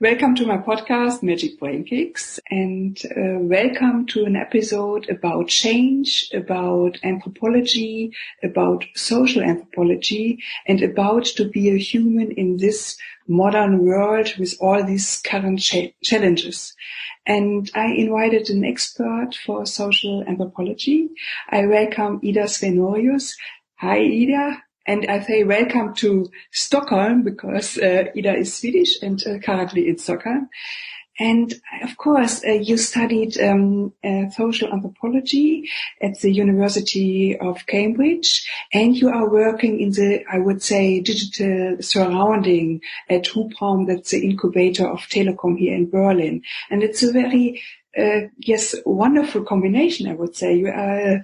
Welcome to my podcast, Magic Brain Kicks, and welcome to an episode about change, about anthropology, about social anthropology, and about to be a human in this modern world with all these current challenges. And I invited an expert for social anthropology. I welcome Ida Svenorius. Hi, Ida. And I say welcome to Stockholm because Ida is Swedish and currently in Stockholm. And of course, you studied social anthropology at the University of Cambridge, and you are working in the, I would say, digital surrounding at hubraum, that's the incubator of Telekom here in Berlin. And it's a very wonderful combination, I would say. You are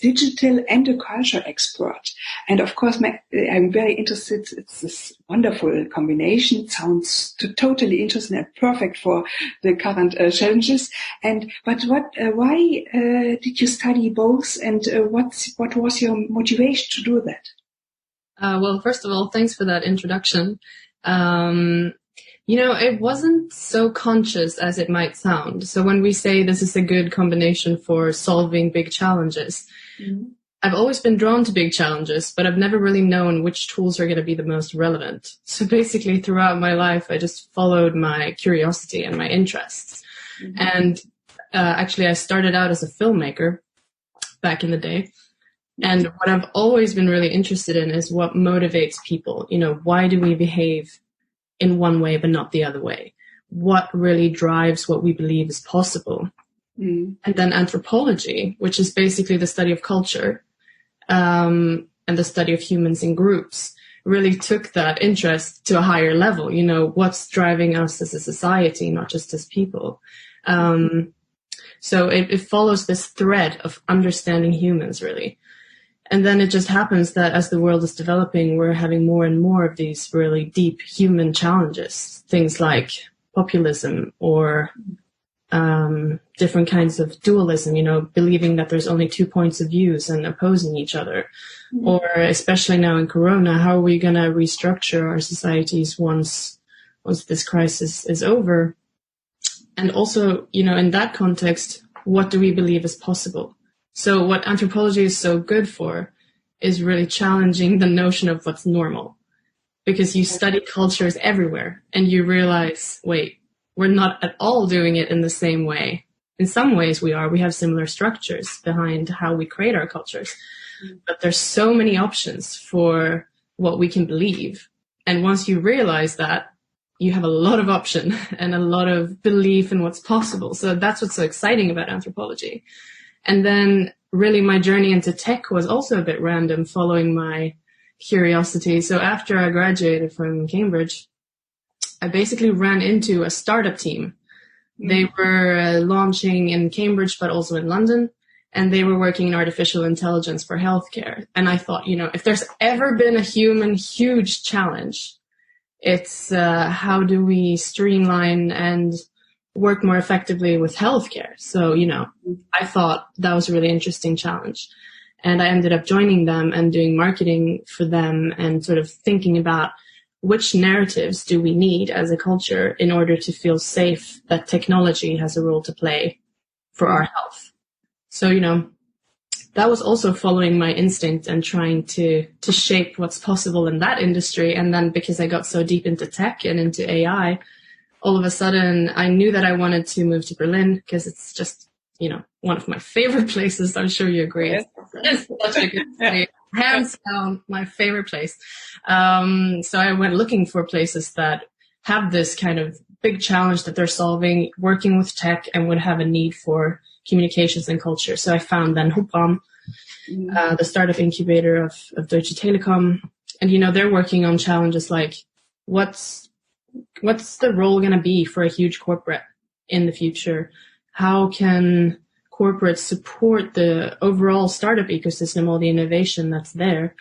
digital and a culture expert. And of course, I'm very interested. It's this wonderful combination. It sounds totally interesting and perfect for the current challenges. But why did you study both? And what was your motivation to do that? Well, first of all, thanks for that introduction. It wasn't so conscious as it might sound. So when we say this is a good combination for solving big challenges, I've always been drawn to big challenges, but I've never really known which tools are going to be the most relevant. So basically throughout my life, I just followed my curiosity and my interests. And actually, I started out as a filmmaker back in the day. And what I've always been really interested in is what motivates people. Why do we behave in one way but not the other way? What really drives what we believe is possible? And then anthropology, which is basically the study of culture and the study of humans in groups, really took that interest to a higher level. What's driving us as a society, not just as people. So it follows this thread of understanding humans, really. And then it just happens that as the world is developing, we're having more and more of these really deep human challenges, things like populism or different kinds of dualism, believing that there's only two points of views and opposing each other. Or especially now in Corona, how are we going to restructure our societies once this crisis is over? And also, in that context, what do we believe is possible? So what anthropology is so good for is really challenging the notion of what's normal, because you study cultures everywhere and you realize, wait, we're not at all doing it in the same way. In some ways we are. We have similar structures behind how we create our cultures, but there's so many options for what we can believe. And once you realize that, you have a lot of option and a lot of belief in what's possible. So that's what's so exciting about anthropology. And then really my journey into tech was also a bit random, following my curiosity. So after I graduated from Cambridge, I basically ran into a startup team. They were launching in Cambridge, but also in London, and they were working in artificial intelligence for healthcare. And I thought, if there's ever been a huge challenge, it's how do we streamline and work more effectively with healthcare. So, I thought that was a really interesting challenge. And I ended up joining them and doing marketing for them and sort of thinking about which narratives do we need as a culture in order to feel safe that technology has a role to play for our health. So, that was also following my instinct and trying to shape what's possible in that industry. And then because I got so deep into tech and into AI, all of a sudden, I knew that I wanted to move to Berlin because it's just, one of my favorite places. I'm sure you agree. Yes. It's such a good city. Hands down, my favorite place. So I went looking for places that have this kind of big challenge that they're solving, working with tech, and would have a need for communications and culture. So I found then hubraum, the startup incubator of Deutsche Telekom. And, they're working on challenges like what's the role going to be for a huge corporate in the future? How can corporates support the overall startup ecosystem, all the innovation that's there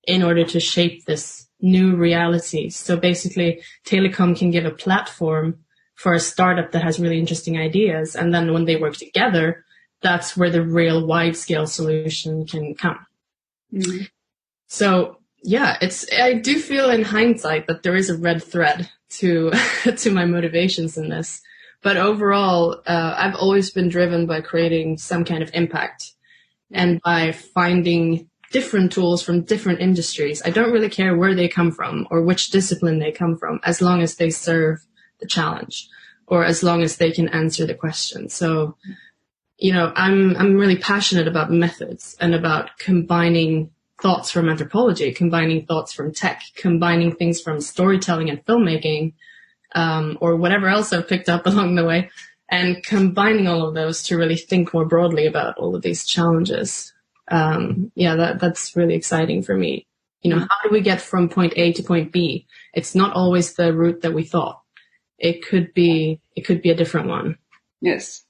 in order to shape this new reality? So basically, Telekom can give a platform for a startup that has really interesting ideas. And then when they work together, that's where the real wide-scale solution can come. So, yeah, I do feel in hindsight that there is a red thread to to my motivations in this. But overall, I've always been driven by creating some kind of impact and by finding different tools from different industries. I don't really care where they come from or which discipline they come from, as long as they serve the challenge or as long as they can answer the question. So, you know, I'm really passionate about methods and about combining thoughts from anthropology, combining thoughts from tech, combining things from storytelling and filmmaking, or whatever else I've picked up along the way, and combining all of those to really think more broadly about all of these challenges. That's really exciting for me. You know, how do we get from point A to point B? It's not always the route that we thought. It could be a different one. Yes.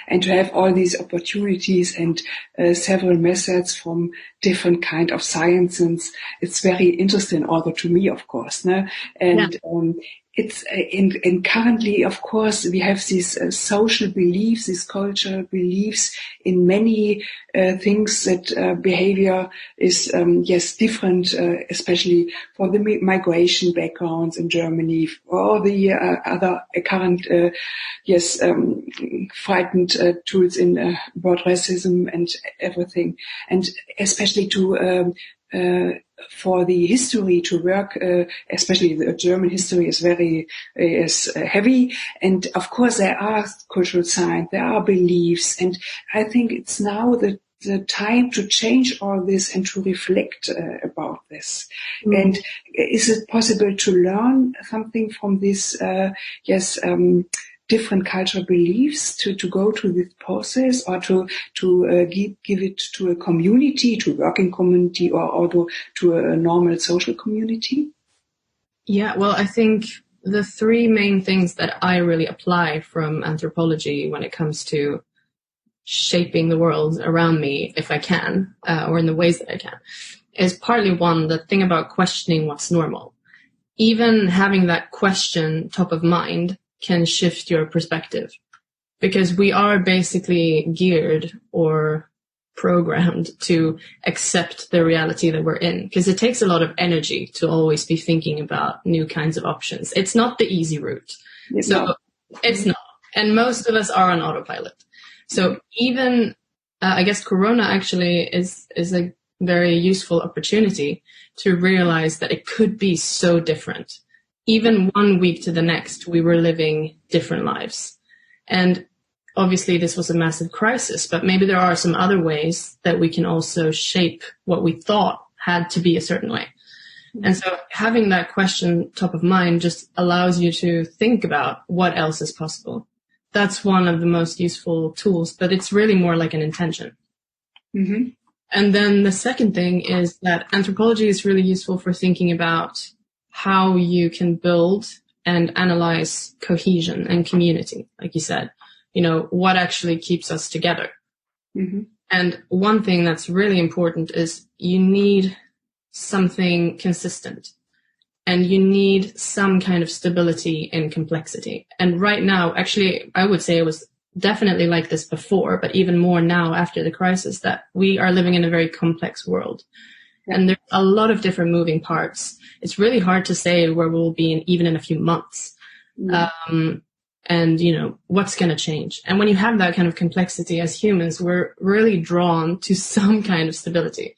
And to have all these opportunities and several methods from different kind of sciences, it's very interesting, although to me, of course. No? And it's and currently, of course, we have these social beliefs, these cultural beliefs in many things that behavior is different, especially for the migration backgrounds in Germany, or the other current frightened tools in about racism and everything, and especially to for the history to work, especially the German history is very heavy. And of course there are cultural signs, there are beliefs. And I think it's now the time to change all this and to reflect about this. And is it possible to learn something from this, different cultural beliefs to go through this process, or to give it to a community, to working community, or to a normal social community? Yeah, well, I think the three main things that I really apply from anthropology when it comes to shaping the world around me, if I can, or in the ways that I can, is partly one, the thing about questioning what's normal. Even having that question top of mind can shift your perspective, because we are basically geared or programmed to accept the reality that we're in, because it takes a lot of energy to always be thinking about new kinds of options. It's not the easy route. It's not. And most of us are on autopilot. So even, I guess Corona actually is a very useful opportunity to realize that it could be so different. Even 1 week to the next, we were living different lives. And obviously this was a massive crisis, but maybe there are some other ways that we can also shape what we thought had to be a certain way. And so having that question top of mind just allows you to think about what else is possible. That's one of the most useful tools, but it's really more like an intention. Mm-hmm. And then the second thing is that anthropology is really useful for thinking about how you can build and analyze cohesion and community, like you said, you know, what actually keeps us together. Mm-hmm. And one thing that's really important is you need something consistent, and you need some kind of stability in complexity. And right now, actually, I would say it was definitely like this before, but even more now after the crisis, that we are living in a very complex world. And there's a lot of different moving parts. It's really hard to say where we'll be even in a few months. And, you know, what's going to change. And when you have that kind of complexity as humans, we're really drawn to some kind of stability.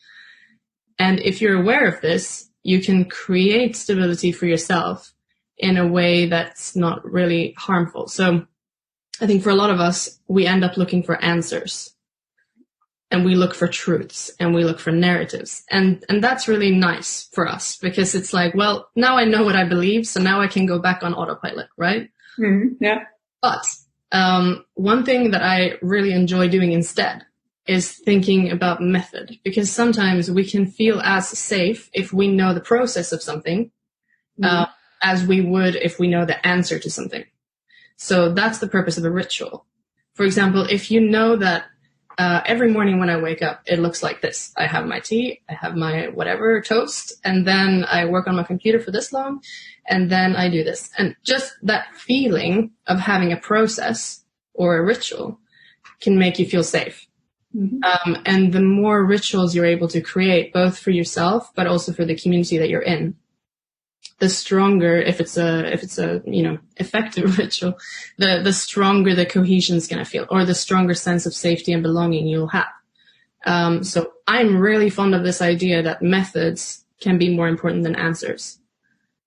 And if you're aware of this, you can create stability for yourself in a way that's not really harmful. So I think for a lot of us, we end up looking for answers. And we look for truths, and we look for narratives. And that's really nice for us, because it's like, well, now I know what I believe, so now I can go back on autopilot, right? Mm-hmm. Yeah. But one thing that I really enjoy doing instead is thinking about method, because sometimes we can feel as safe if we know the process of something as we would if we know the answer to something. So that's the purpose of a ritual. For example, if you know that every morning when I wake up, it looks like this. I have my tea, I have my whatever toast, and then I work on my computer for this long, and then I do this. And just that feeling of having a process or a ritual can make you feel safe. Mm-hmm. And the more rituals you're able to create, both for yourself, but also for the community that you're in, the stronger, if it's a effective ritual, the stronger the cohesion is going to feel, or the stronger sense of safety and belonging you'll have. So I'm really fond of this idea that methods can be more important than answers.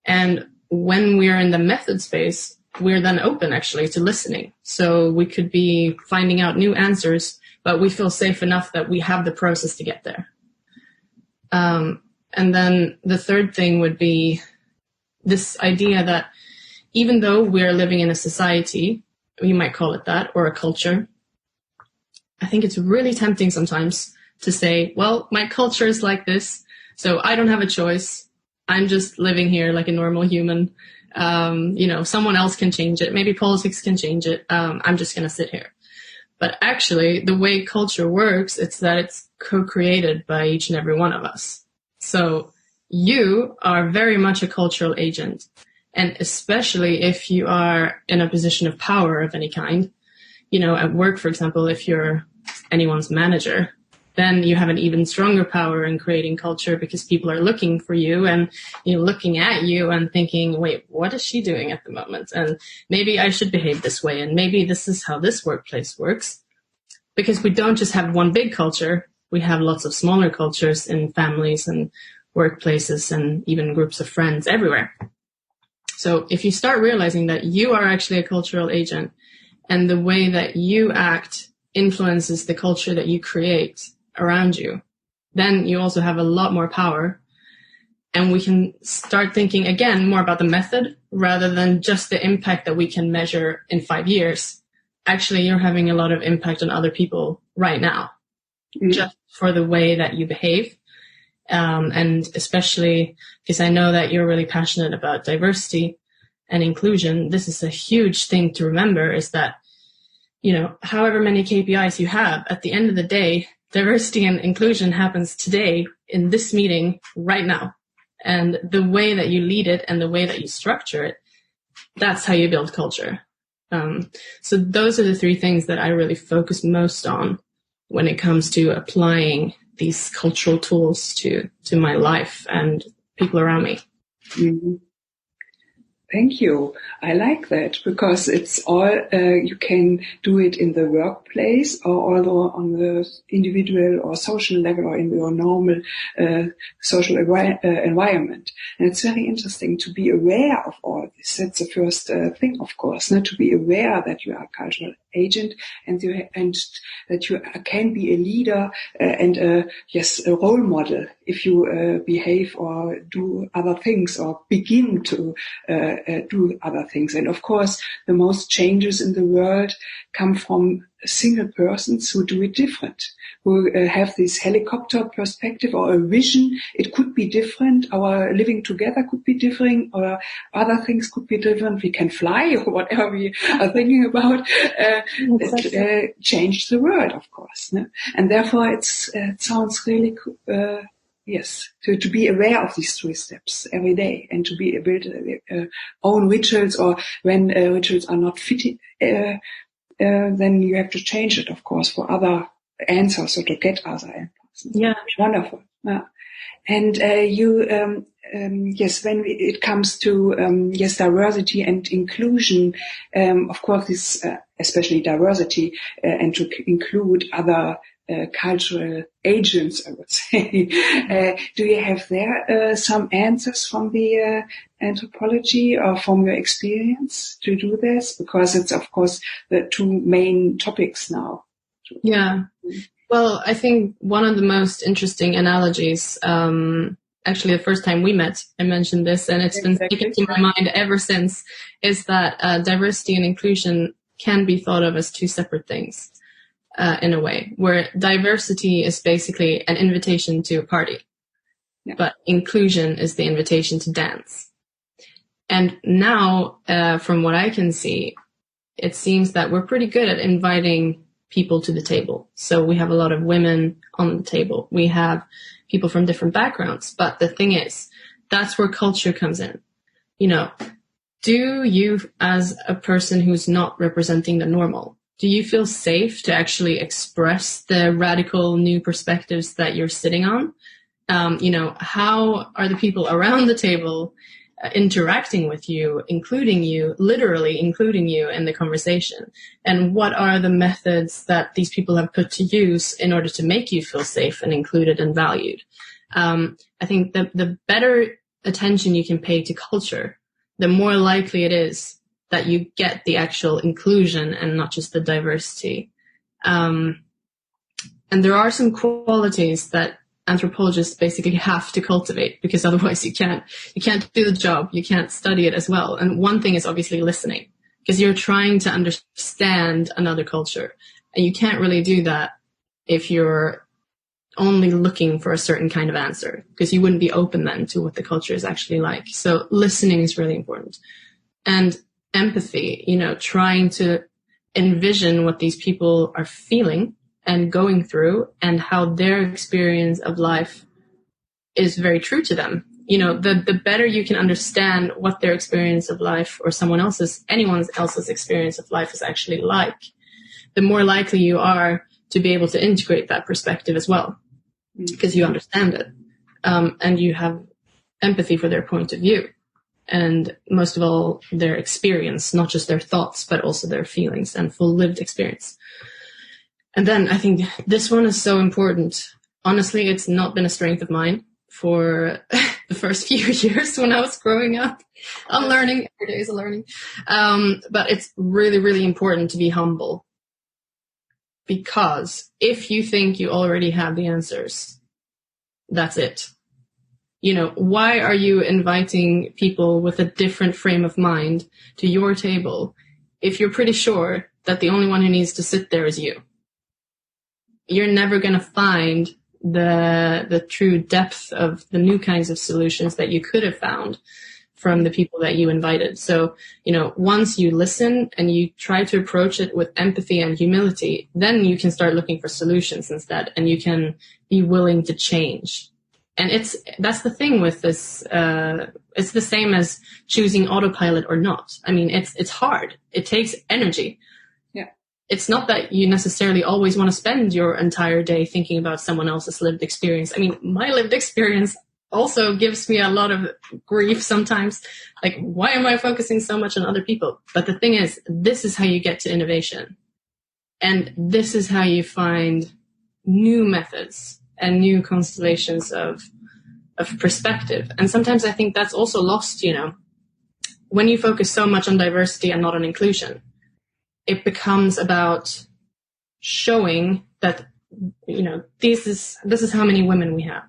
And when we're in the method space, we're then open actually to listening. So we could be finding out new answers, but we feel safe enough that we have the process to get there. And then the third thing would be this idea that even though we're living in a society, you might call it that, or a culture, I think it's really tempting sometimes to say, well, my culture is like this, so I don't have a choice. I'm just living here like a normal human. Someone else can change it. Maybe politics can change it. I'm just going to sit here. But actually, the way culture works, it's that it's co-created by each and every one of us. So you are very much a cultural agent. And especially if you are in a position of power of any kind, at work, for example, if you're anyone's manager, then you have an even stronger power in creating culture because people are looking for you and looking at you and thinking, wait, what is she doing at the moment? And maybe I should behave this way. And maybe this is how this workplace works. Because we don't just have one big culture. We have lots of smaller cultures in families and workplaces and even groups of friends everywhere. So if you start realizing that you are actually a cultural agent and the way that you act influences the culture that you create around you, then you also have a lot more power. And we can start thinking again more about the method rather than just the impact that we can measure in 5 years. Actually, you're having a lot of impact on other people right now, just for the way that you behave. And especially because I know that you're really passionate about diversity and inclusion. This is a huge thing to remember, is that, however many KPIs you have, at the end of the day, diversity and inclusion happens today in this meeting right now. And the way that you lead it and the way that you structure it, that's how you build culture. So those are the three things that I really focus most on when it comes to applying these cultural tools to my life and people around me. Mm-hmm. Thank you. I like that because it's all, you can do it in the workplace or although on the individual or social level or in your normal social environment. And it's very interesting to be aware of all this. That's the first thing, of course, to be aware that you are a cultural agent and that you can be a leader and a role model if you behave or do other things or begin to do other things. And of course, the most changes in the world come from single persons who do it different, who have this helicopter perspective or a vision. It could be different. Our living together could be different, or other things could be different. We can fly or whatever we are thinking about. Change the world, of course. No? And therefore, it sounds really to be aware of these 3 steps every day and to build own rituals, or when rituals are not fitting, then you have to change it, of course, for other answers or to get other answers. Yeah. Wonderful. Yeah. And when it comes to diversity and inclusion, of course, this especially diversity and to include other cultural agents, I would say. Do you have there some answers from the anthropology or from your experience to do this? Because it's, of course, the 2 main topics now. Yeah. Well, I think one of the most interesting analogies, actually the first time we met, I mentioned this, and it's been sticking to my mind ever since, is that diversity and inclusion can be thought of as 2 separate things. In a way, where diversity is basically an invitation to a party, but inclusion is the invitation to dance. And now, from what I can see, it seems that we're pretty good at inviting people to the table. So we have a lot of women on the table. We have people from different backgrounds. But the thing is, that's where culture comes in. Do you, as a person who's not representing the normal, do you feel safe to actually express the radical new perspectives that you're sitting on? How are the people around the table interacting with you, including you, literally including you in the conversation? And what are the methods that these people have put to use in order to make you feel safe and included and valued? I think the better attention you can pay to culture, the more likely it is that you get the actual inclusion and not just the diversity. And there are some qualities that anthropologists basically have to cultivate, because otherwise you can't do the job, you can't study it as well. And one thing is obviously listening, because you're trying to understand another culture, and you can't really do that if you're only looking for a certain kind of answer, because you wouldn't be open then to what the culture is actually like. So listening is really important. And empathy, trying to envision what these people are feeling and going through, and how their experience of life is very true to them. The better you can understand what their experience of life or anyone else's experience of life is actually like, the more likely you are to be able to integrate that perspective as well, because you understand it, and you have empathy for their point of view, and most of all, their experience, not just their thoughts, but also their feelings and full lived experience. And then I think this one is so important. Honestly, it's not been a strength of mine for the first few years when I was growing up. I'm learning. Every day is a learning. But it's really, really important to be humble. Because if you think you already have the answers, that's it. Why are you inviting people with a different frame of mind to your table if you're pretty sure that the only one who needs to sit there is you? You're never going to find the true depth of the new kinds of solutions that you could have found from the people that you invited. So, once you listen and you try to approach it with empathy and humility, then you can start looking for solutions instead, and you can be willing to change. And that's the thing with this, it's the same as choosing autopilot or not. I mean, it's hard. It takes energy. It's not that you necessarily always want to spend your entire day thinking about someone else's lived experience. I mean, my lived experience also gives me a lot of grief sometimes. Like, why am I focusing so much on other people? But the thing is, this is how you get to innovation. And this is how you find new methods and new constellations of perspective. And sometimes I think that's also lost, when you focus so much on diversity and not on inclusion. It becomes about showing that, this is how many women we have.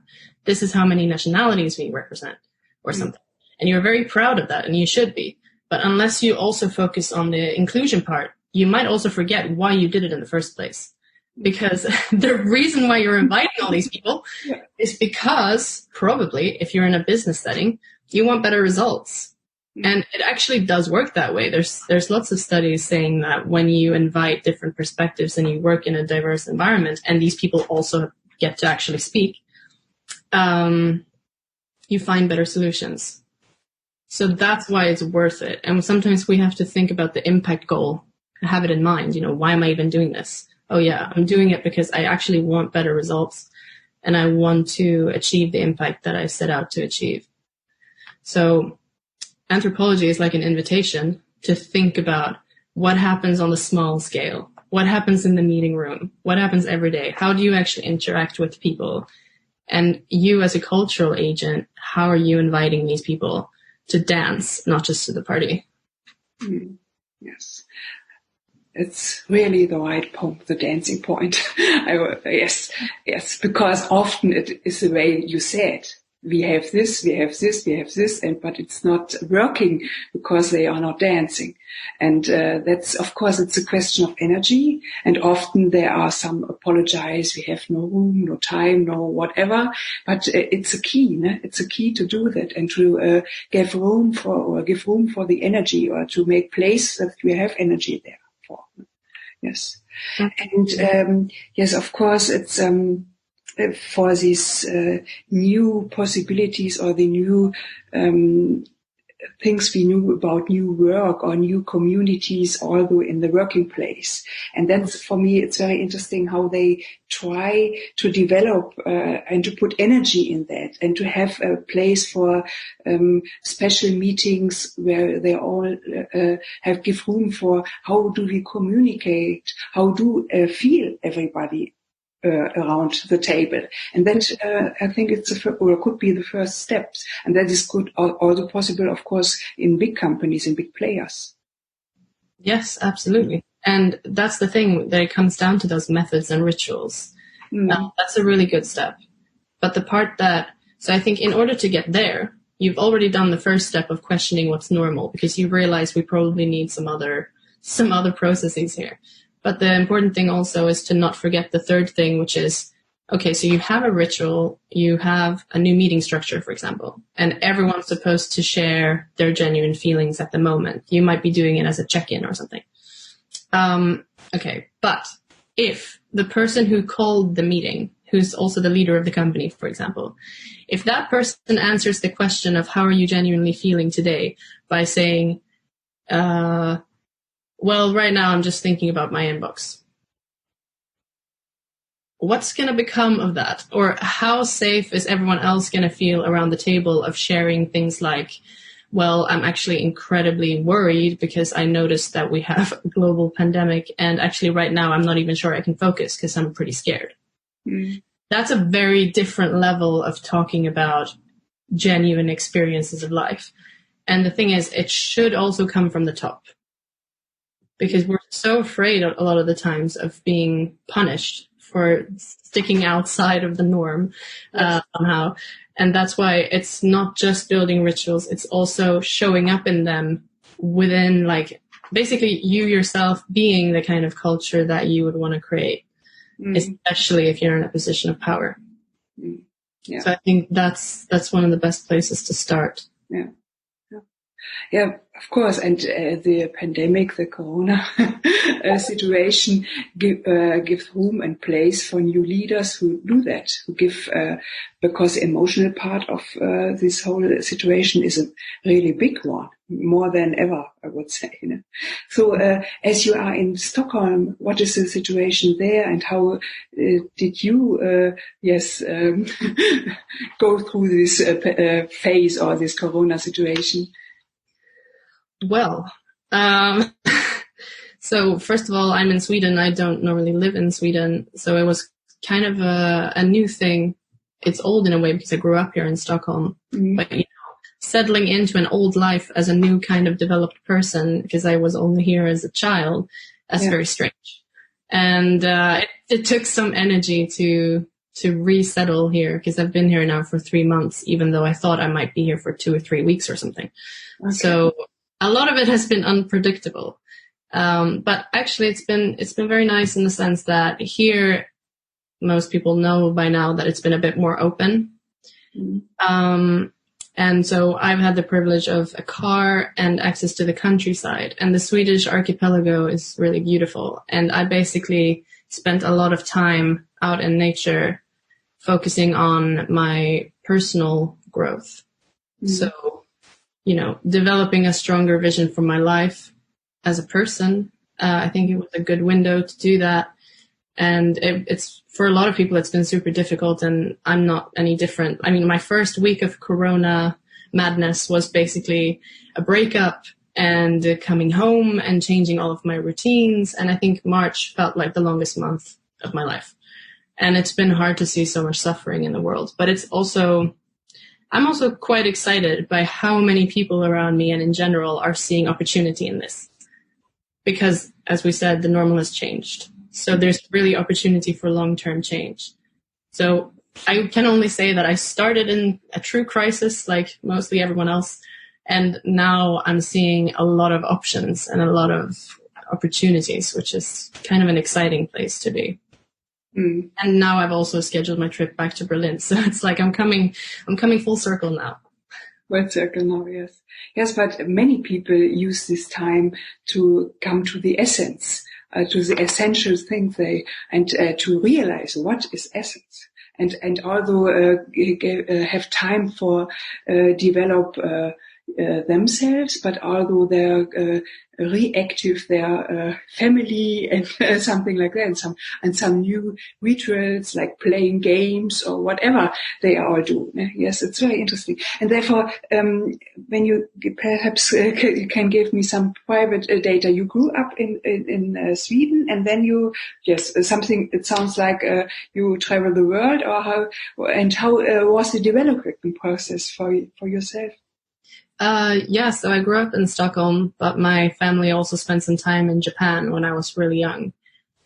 This is how many nationalities we represent, or something. And you're very proud of that, and you should be. But unless you also focus on the inclusion part, you might also forget why you did it in the first place. Because the reason why you're inviting all these people is because, probably, if you're in a business setting, you want better results. And it actually does work that way. There's lots of studies saying that when you invite different perspectives and you work in a diverse environment, and these people also get to actually speak, you find better solutions. So that's why it's worth it. And sometimes we have to think about the impact goal, have it in mind. Why am I even doing this? Oh yeah, I'm doing it because I actually want better results, and I want to achieve the impact that I set out to achieve. So anthropology is like an invitation to think about what happens on the small scale, what happens in the meeting room, what happens every day, how do you actually interact with people, and you as a cultural agent, how are you inviting these people to dance, not just to the party? Yes, it's really the right point, the dancing point. Yes, because often it is the way you said. We have this, but it's not working because they are not dancing. And that's, of course, it's a question of energy. And often there are some apologize, we have no room, no time, no whatever. But it's a key, né? It's a key to do that and to give room for the energy, or to make place that we have energy there for. Yes. And yes, of course, it's for these new possibilities, or the new things we knew about new work or new communities, although in the working place. And that's, for me, it's very interesting how they try to develop and to put energy in that, and to have a place for special meetings where they all give room for how do we communicate, how do feel everybody around the table. And that, I think it's or could be the first steps. And that is good, also possible, of course, in big companies and big players. Yes, absolutely. And that's the thing, that it comes down to those methods and rituals. That's a really good step. But the part so I think in order to get there, you've already done the first step of questioning what's normal, because you realize we probably need some other processes here. But the important thing also is to not forget the third thing, which is, okay, so you have a ritual, you have a new meeting structure, for example, and everyone's supposed to share their genuine feelings at the moment. You might be doing it as a check-in or something. Okay, but if the person who called the meeting, who's also the leader of the company, for example, if that person answers the question of how are you genuinely feeling today by saying, well, right now I'm just thinking about my inbox, what's going to become of that? Or how safe is everyone else going to feel around the table of sharing things like, well, I'm actually incredibly worried because I noticed that we have a global pandemic, and actually right now I'm not even sure I can focus because I'm pretty scared. That's a very different level of talking about genuine experiences of life. And the thing is, it should also come from the top, because we're so afraid a lot of the times of being punished for sticking outside of the norm somehow. And that's why it's not just building rituals, it's also showing up in them within, like, basically you yourself being the kind of culture that you would want to create, especially if you're in a position of power. Yeah. So I think that's one of the best places to start. Yeah, of course. And the pandemic, the corona situation gives room and place for new leaders who do that, who give, because the emotional part of this whole situation is a really big one, more than ever, I would say. You know? So as you are in Stockholm, what is the situation there, and how did you, go through this phase or this corona situation? Well, so first of all, I'm in Sweden. I don't normally live in Sweden. So it was kind of a new thing. It's old in a way because I grew up here in Stockholm. But, you know, settling into an old life as a new kind of developed person, because I was only here as a child, that's very strange. And it took some energy to resettle here, because I've been here now for 3 months, even though I thought I might be here for 2 or 3 weeks or something. Okay. So a lot of it has been unpredictable. But actually it's been very nice in the sense that here, most people know by now that it's been a bit more open. And so I've had the privilege of a car and access to the countryside, and the Swedish archipelago is really beautiful. And I basically spent a lot of time out in nature focusing on my personal growth. So, you know, developing a stronger vision for my life as a person. I think it was a good window to do that. And it's, for a lot of people, it's been super difficult, and I'm not any different. I mean, my first week of Corona madness was basically a breakup and coming home and changing all of my routines. And I think March felt like the longest month of my life. And it's been hard to see so much suffering in the world. But I'm also quite excited by how many people around me and in general are seeing opportunity in this. Because, as we said, the normal has changed. So there's really opportunity for long-term change. So I can only say that I started in a true crisis, like mostly everyone else. And now I'm seeing a lot of options and a lot of opportunities, which is kind of an exciting place to be. And now I've also scheduled my trip back to Berlin. So it's like I'm coming full circle now. Full circle now, yes. Yes, but many people use this time to come to the essence, to the essential thing and to realize what is essence. And although have time for develop themselves, but although they're reactive, their family and something like that, and some new rituals like playing games or whatever they all do. Yes, it's very interesting. And therefore, when you perhaps can give me some private data, you grew up in Sweden, and then something. It sounds like you travel the world, or how was the development process for yourself? So I grew up in Stockholm, but my family also spent some time in Japan when I was really young.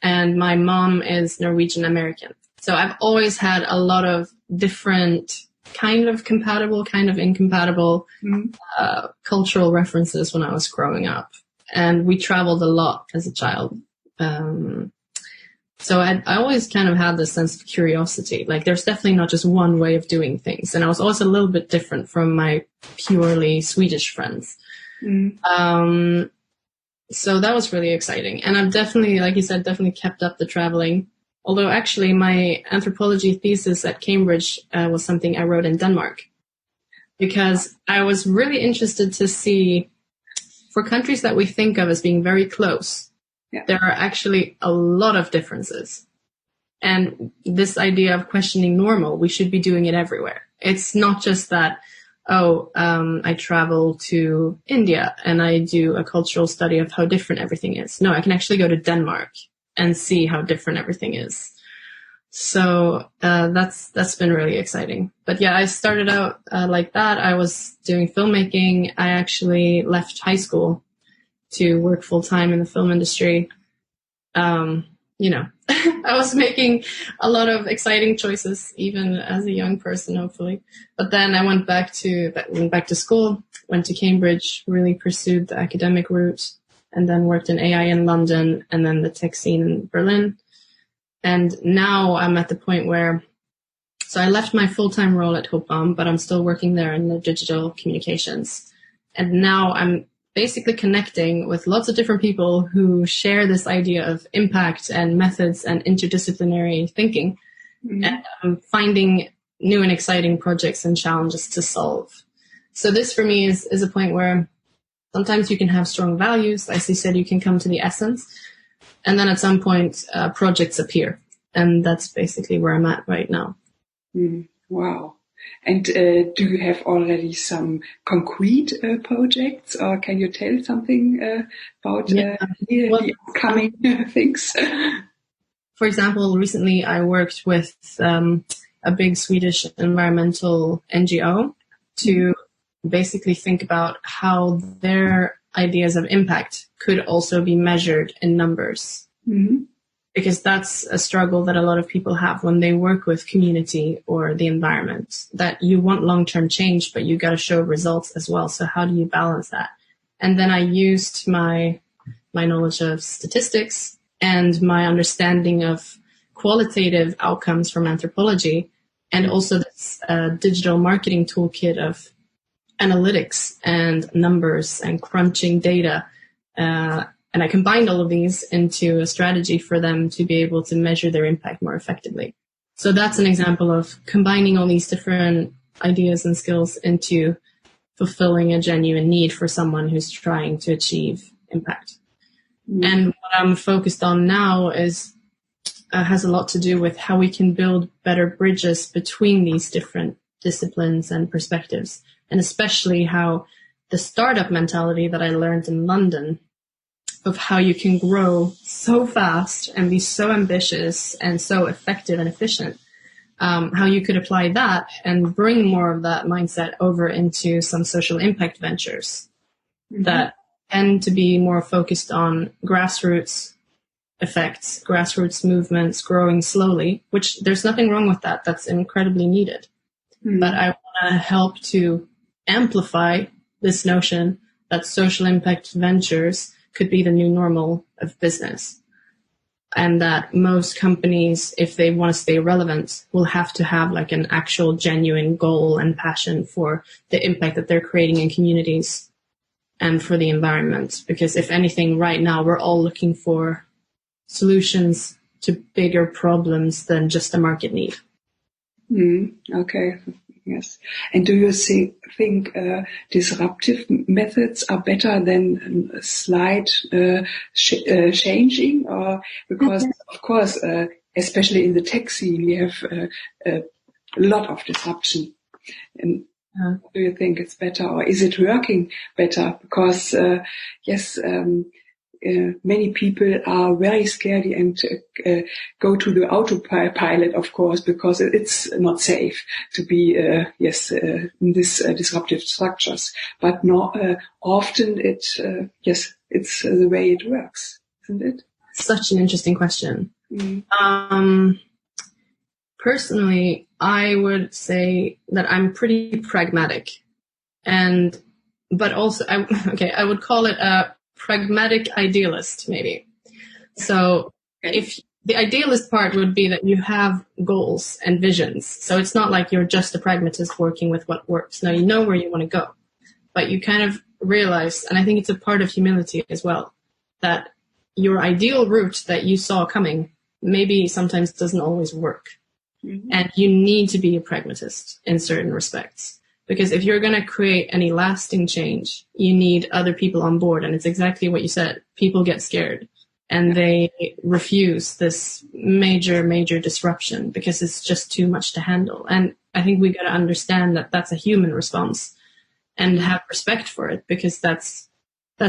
And my mom is Norwegian American. So I've always had a lot of different kind of compatible, kind of incompatible cultural references when I was growing up. And we traveled a lot as a child. So I always kind of had this sense of curiosity. Like, there's definitely not just one way of doing things. And I was always a little bit different from my purely Swedish friends. So that was really exciting. And I've definitely, like you said, definitely kept up the traveling. Although actually my anthropology thesis at Cambridge was something I wrote in Denmark. Because I was really interested to see, for countries that we think of as being very close, there are actually a lot of differences. And this idea of questioning normal, we should be doing it everywhere. It's not just that, I travel to India and I do a cultural study of how different everything is. No, I can actually go to Denmark and see how different everything is. So that's been really exciting. But yeah, I started out like that. I was doing filmmaking. I actually left high school to work full time in the film industry. I was making a lot of exciting choices, even as a young person, hopefully. But then I went back to school, went to Cambridge, really pursued the academic route, and then worked in AI in London, and then the tech scene in Berlin. And now I'm at the point where, so I left my full-time role at hubraum, but I'm still working there in the digital communications. And now I'm basically connecting with lots of different people who share this idea of impact and methods and interdisciplinary thinking, and finding new and exciting projects and challenges to solve. So this for me is a point where sometimes you can have strong values. As you said, you can come to the essence. And then at some point, projects appear. And that's basically where I'm at right now. Wow. And do you have already some concrete projects, or can you tell something about the upcoming things? For example, recently I worked with a big Swedish environmental NGO to basically think about how their ideas of impact could also be measured in numbers. Because that's a struggle that a lot of people have when they work with community or the environment, that you want long-term change, but you got to show results as well. So how do you balance that? And then I used my knowledge of statistics and my understanding of qualitative outcomes from anthropology, and also this digital marketing toolkit of analytics and numbers and crunching data. And I combined all of these into a strategy for them to be able to measure their impact more effectively. So that's an example of combining all these different ideas and skills into fulfilling a genuine need for someone who's trying to achieve impact. And what I'm focused on now is has a lot to do with how we can build better bridges between these different disciplines and perspectives, and especially how the startup mentality that I learned in London of how you can grow so fast and be so ambitious and so effective and efficient, how you could apply that and bring more of that mindset over into some social impact ventures that tend to be more focused on grassroots effects, grassroots movements growing slowly, which there's nothing wrong with that. That's incredibly needed. But I want to help to amplify this notion that social impact ventures could be the new normal of business, and that most companies, if they want to stay relevant, will have to have like an actual genuine goal and passion for the impact that they're creating in communities and for the environment. Because if anything, right now, we're all looking for solutions to bigger problems than just a market need. Okay. Yes. And do you think disruptive methods are better than slight changing? Or because, of course, especially in the tech scene, we have a lot of disruption. And do you think it's better, or is it working better? Because many people are very scared and go to the autopilot, of course, because it's not safe to be in this disruptive structures. But often it's the way it works, isn't it? Such an interesting question. Personally, I would say that I'm pretty pragmatic, but also I would call it a pragmatic idealist, maybe. So if the idealist part would be that you have goals and visions. So it's not like you're just a pragmatist working with what works. Now you know where you want to go, but you kind of realize, and I think it's a part of humility as well, that your ideal route that you saw coming maybe sometimes doesn't always work. Mm-hmm. And you need to be a pragmatist in certain respects. Because if you're going to create any lasting change, you need other people on board. And it's exactly what you said. People get scared and they refuse this major, major disruption because it's just too much to handle. And I think we got to understand that that's a human response and have respect for it, because that's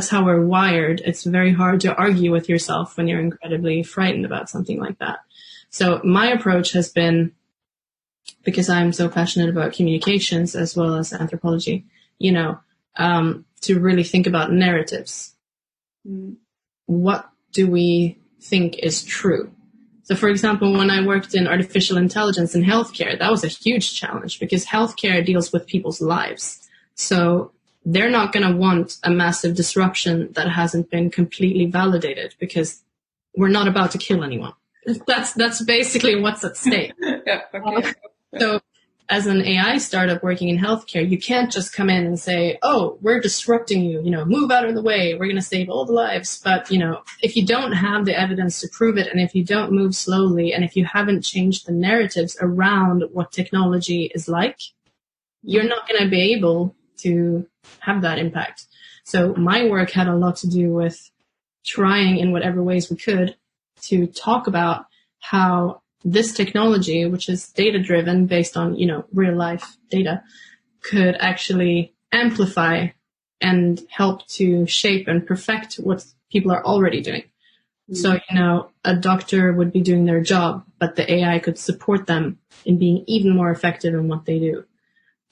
how we're wired. It's very hard to argue with yourself when you're incredibly frightened about something like that. So my approach has been, because I'm so passionate about communications as well as anthropology, to really think about narratives. What do we think is true? So, for example, when I worked in artificial intelligence in healthcare, that was a huge challenge because healthcare deals with people's lives. So they're not going to want a massive disruption that hasn't been completely validated, because we're not about to kill anyone. That's basically what's at stake. Yeah, okay. So as an AI startup working in healthcare, you can't just come in and say, oh, we're disrupting you, move out of the way. We're going to save all the lives. But, if you don't have the evidence to prove it, and if you don't move slowly, and if you haven't changed the narratives around what technology is like, you're not going to be able to have that impact. So my work had a lot to do with trying in whatever ways we could to talk about how this technology, which is data-driven based on, real-life data, could actually amplify and help to shape and perfect what people are already doing. Mm-hmm. So, a doctor would be doing their job, but the AI could support them in being even more effective in what they do.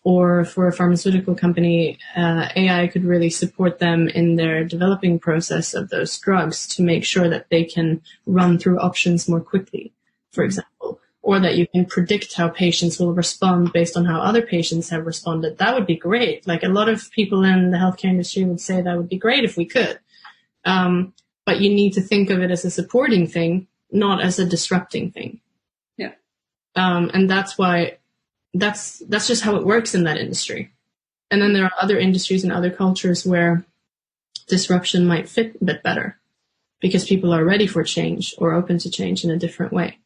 Or for a pharmaceutical company, AI could really support them in their developing process of those drugs to make sure that they can run through options more quickly, for example, or that you can predict how patients will respond based on how other patients have responded. That would be great. Like, a lot of people in the healthcare industry would say that would be great if we could. But you need to think of it as a supporting thing, not as a disrupting thing. Yeah. And that's why that's just how it works in that industry. And then there are other industries and other cultures where disruption might fit a bit better because people are ready for change or open to change in a different way.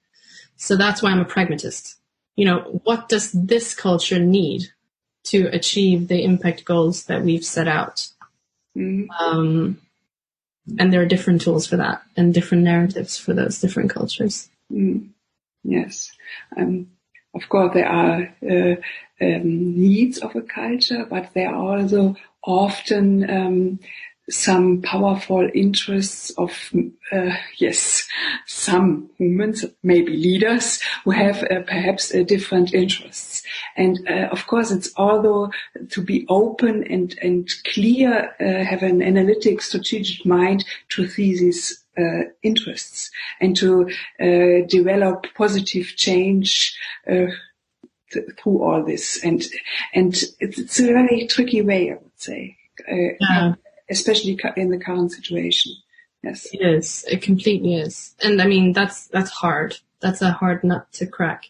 So that's why I'm a pragmatist. What does this culture need to achieve the impact goals that we've set out? Mm-hmm. And there are different tools for that and different narratives for those different cultures. Mm. Yes. Of course, there are needs of a culture, but there are also often some powerful interests of, some humans, maybe leaders, who have perhaps different interests. And of course, it's also to be open and clear, have an analytic, strategic mind to see these interests and to develop positive change through all this. And it's a very tricky way, I would say, especially in the current situation. Yes, it is. It completely is. And I mean, that's hard. That's a hard nut to crack.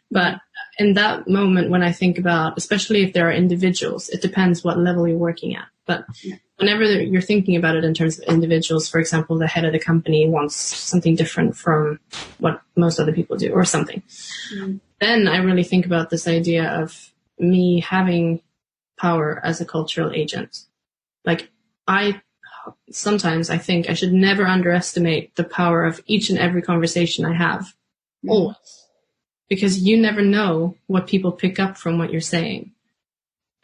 But in that moment, when I think about, especially if there are individuals, it depends what level you're working at. But whenever you're thinking about it in terms of individuals, for example, the head of the company wants something different from what most other people do or something. Then I really think about this idea of me having power as a cultural agent. Like, sometimes I think I should never underestimate the power of each and every conversation I have. Always. Because you never know what people pick up from what you're saying.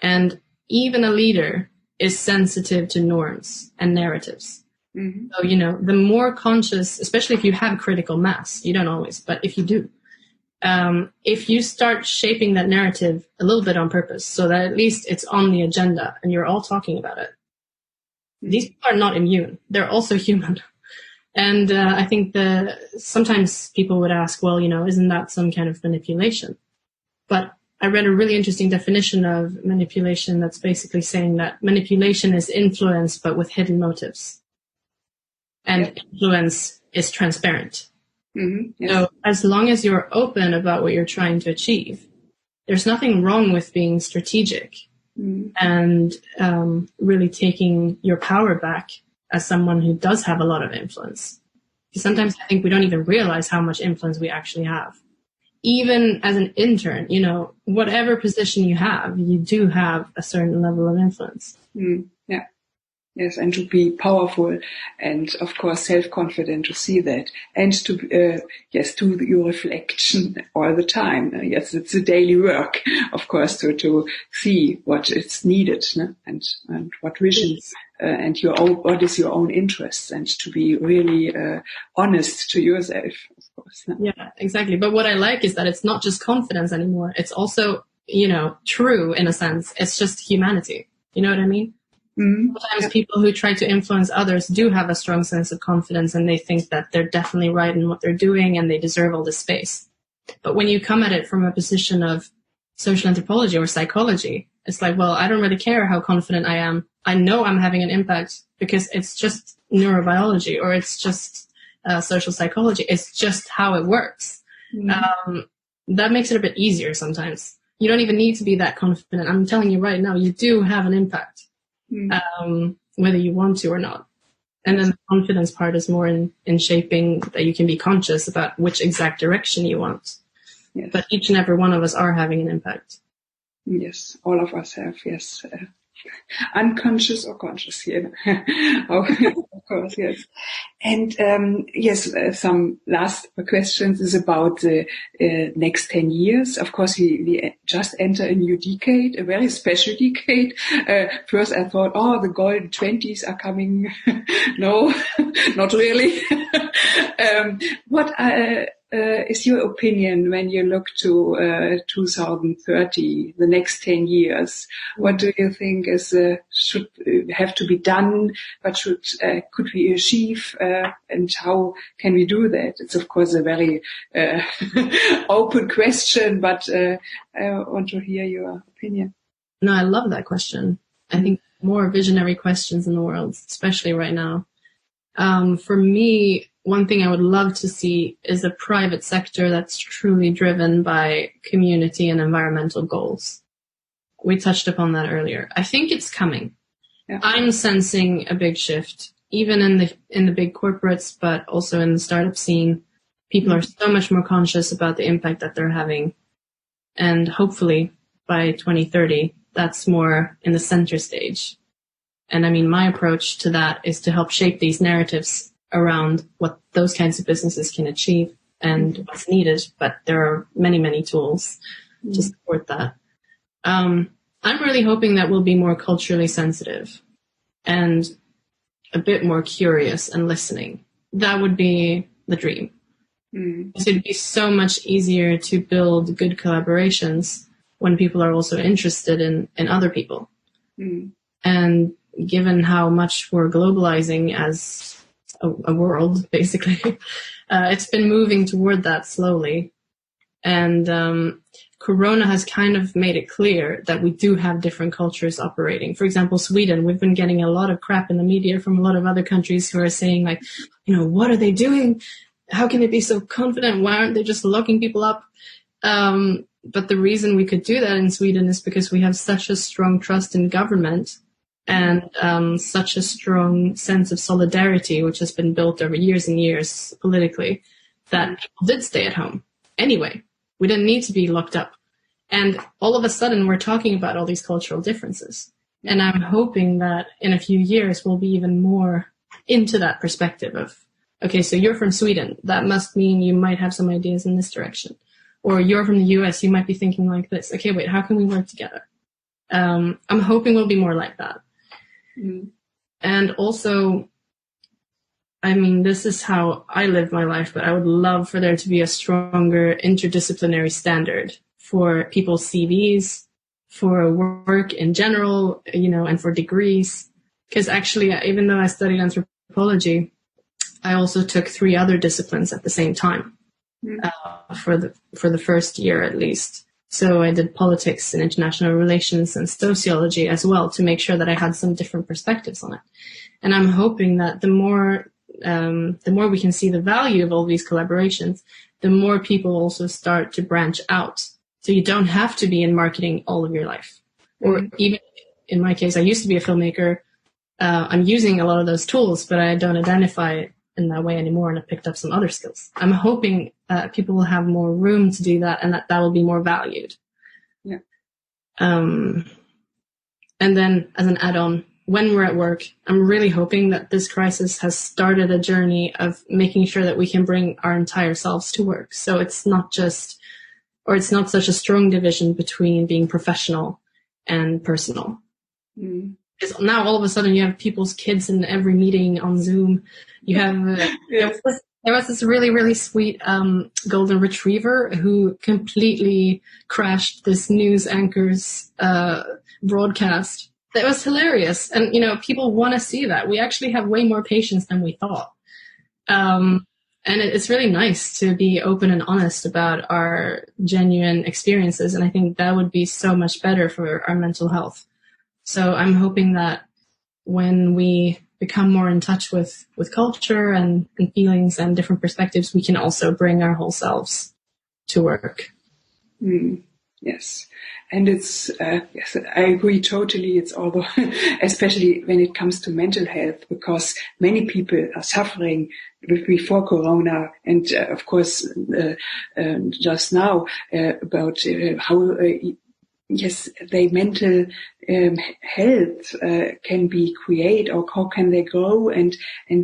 And even a leader is sensitive to norms and narratives. Mm-hmm. So, the more conscious, especially if you have critical mass, you don't always, but if you do, if you start shaping that narrative a little bit on purpose so that at least it's on the agenda and you're all talking about it, these people are not immune. They're also human. And I think sometimes people would ask, well, isn't that some kind of manipulation? But I read a really interesting definition of manipulation that's basically saying that manipulation is influence, but with hidden motives. And influence is transparent. Mm-hmm. Yes. So as long as you're open about what you're trying to achieve, there's nothing wrong with being strategic and really taking your power back as someone who does have a lot of influence. Because sometimes I think we don't even realize how much influence we actually have. Even as an intern, whatever position you have, you do have a certain level of influence. Yeah. Yes, and to be powerful and, of course, self-confident to see that. And to, do your reflection all the time. Yes, it's a daily work, of course, to see what is needed, and what visions, and what is your own interests, and to be really honest to yourself, of course. Yeah, exactly. But what I like is that it's not just confidence anymore. It's also, true in a sense. It's just humanity. You know what I mean? Mm-hmm. Sometimes people who try to influence others do have a strong sense of confidence and they think that they're definitely right in what they're doing and they deserve all this space. But when you come at it from a position of social anthropology or psychology, it's like, well, I don't really care how confident I am. I know I'm having an impact because it's just neurobiology or it's just social psychology. It's just how it works. Mm-hmm. That makes it a bit easier sometimes. You don't even need to be that confident. I'm telling you right now, you do have an impact. Whether you want to or not. And then the confidence part is more in shaping that you can be conscious about which exact direction you want. Yes. But each and every one of us are having an impact. Yes, all of us have, yes. Unconscious or conscious, of course, yes. And some last questions is about the next 10 years. Of course, we just enter a new decade, a very special decade. First I thought, the golden 20s are coming. No, not really. What is your opinion when you look to 2030, the next 10 years? What do you think should have to be done? What could we achieve? And how can we do that? It's of course a very open question, but I want to hear your opinion. No, I love that question. I think more visionary questions in the world, especially right now. For me, one thing I would love to see is a private sector that's truly driven by community and environmental goals. We touched upon that earlier. I think it's coming. Yeah. I'm sensing a big shift, even in the big corporates, but also in the startup scene. People are so much more conscious about the impact that they're having. And hopefully by 2030, that's more in the center stage. And I mean, my approach to that is to help shape these narratives around what those kinds of businesses can achieve and what's needed. But there are many, many tools to support that. I'm really hoping that we'll be more culturally sensitive and a bit more curious and listening. That would be the dream. Because it'd be so much easier to build good collaborations when people are also interested in other people. And given how much we're globalizing as a world, basically, it's been moving toward that slowly. And Corona has kind of made it clear that we do have different cultures operating. For example, Sweden, we've been getting a lot of crap in the media from a lot of other countries who are saying, like, what are they doing? How can they be so confident? Why aren't they just locking people up? But the reason we could do that in Sweden is because we have such a strong trust in government and such a strong sense of solidarity, which has been built over years and years politically, that people did stay at home anyway. We didn't need to be locked up. And all of a sudden, we're talking about all these cultural differences. And I'm hoping that in a few years, we'll be even more into that perspective of, okay, so you're from Sweden. That must mean you might have some ideas in this direction. Or you're from the US, you might be thinking like this. Okay, wait, how can we work together? I'm hoping we'll be more like that. Mm. And also, I mean, this is how I live my life, but I would love for there to be a stronger interdisciplinary standard for people's CVs, for work in general, and for degrees. Because actually, even though I studied anthropology, I also took 3 other disciplines at the same time, for the first year at least. So I did politics and international relations and sociology as well to make sure that I had some different perspectives on it. And I'm hoping that the more we can see the value of all these collaborations, the more people also start to branch out. So you don't have to be in marketing all of your life. Or even in my case, I used to be a filmmaker. I'm using a lot of those tools, but I don't identify in that way anymore, and I picked up some other skills. I'm hoping that people will have more room to do that, and that will be more valued. Yeah. And then as an add-on, when we're at work, I'm really hoping that this crisis has started a journey of making sure that we can bring our entire selves to work. So it's not such a strong division between being professional and personal. Because now all of a sudden you have people's kids in every meeting on Zoom. You have there was this really, really sweet golden retriever who completely crashed this news anchor's broadcast. That was hilarious. And, people want to see that. We actually have way more patience than we thought. And it's really nice to be open and honest about our genuine experiences. And I think that would be so much better for our mental health. So I'm hoping that when we become more in touch with culture and feelings and different perspectives, we can also bring our whole selves to work. Yes. And it's, yes, I agree totally. It's although, especially when it comes to mental health, because many people are suffering before Corona and, of course, just now, about how, yes, their mental health can be create, or how can they grow and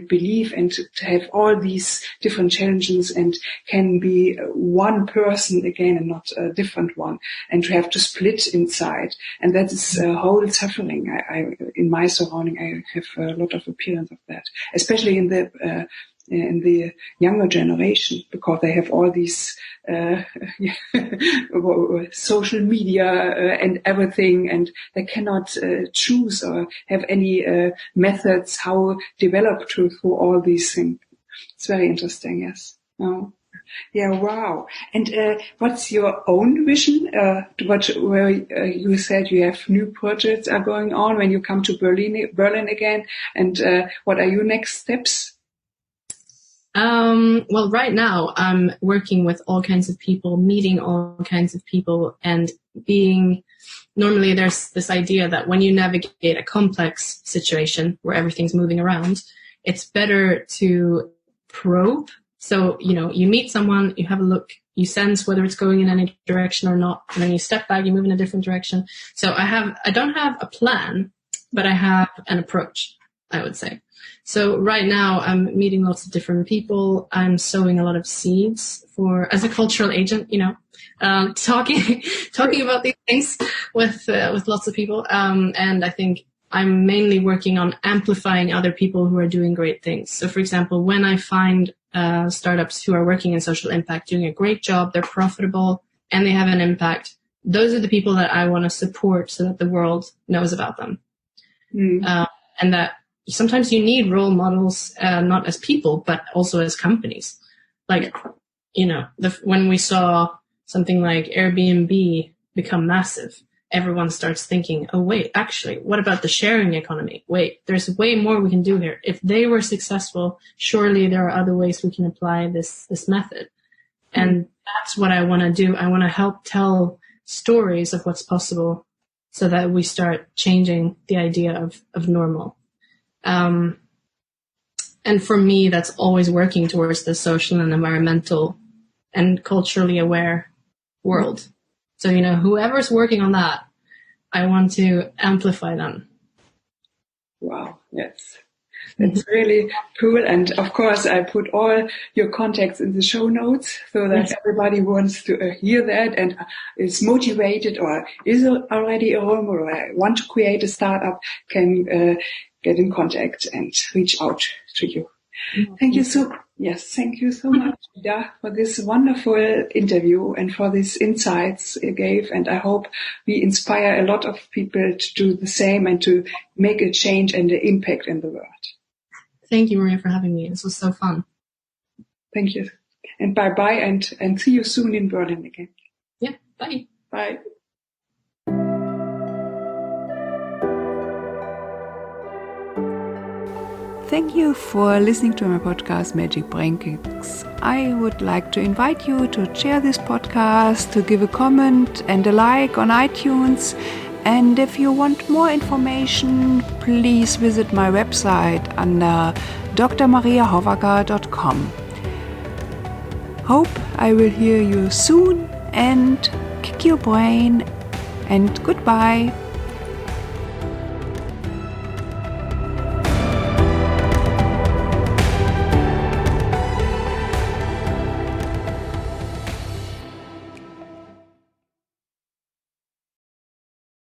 believe and to have all these different challenges and can be one person again and not a different one, and to have to split inside. And that is whole suffering. I in my surrounding, I have a lot of appearance of that, especially in the younger generation, because they have all these social media and everything, and they cannot choose or have any methods how develop through all these things. It's very interesting, yes. Oh. Yeah, wow. And what's your own vision? Where you said you have new projects are going on when you come to Berlin again, and what are your next steps? Well, right now I'm working with all kinds of people, meeting all kinds of people, and normally there's this idea that when you navigate a complex situation where everything's moving around, it's better to probe. So, you meet someone, you have a look, you sense whether it's going in any direction or not, and then you step back, you move in a different direction. So I don't have a plan, but I have an approach, I would say. So right now I'm meeting lots of different people. I'm sowing a lot of seeds as a cultural agent, talking about these things with lots of people. And I think I'm mainly working on amplifying other people who are doing great things. So for example, when I find startups who are working in social impact, doing a great job, they're profitable and they have an impact, those are the people that I want to support so that the world knows about them. And that sometimes you need role models, not as people, but also as companies. Like, when we saw something like Airbnb become massive, everyone starts thinking, oh, wait, actually, what about the sharing economy? Wait, there's way more we can do here. If they were successful, surely there are other ways we can apply this method. And that's what I want to do. I want to help tell stories of what's possible so that we start changing the idea of normal. And for me, that's always working towards the social and environmental and culturally aware world. So, whoever's working on that, I want to amplify them. Wow, yes. That's really cool. And of course, I put all your contacts in the show notes so that everybody wants to hear that and is motivated or is already a role model or want to create a startup can get in contact and reach out to you. Thank you so much, Ida, for this wonderful interview and for these insights you gave. And I hope we inspire a lot of people to do the same and to make a change and an impact in the world. Thank you, Maria, for having me. This was so fun. Thank you. And bye-bye and see you soon in Berlin again. Yeah, bye. Bye. Thank you for listening to my podcast, Magic Brain Kicks. I would like to invite you to share this podcast, to give a comment and a like on iTunes. And if you want more information, please visit my website under drmariahovager.com. Hope I will hear you soon and kick your brain and goodbye.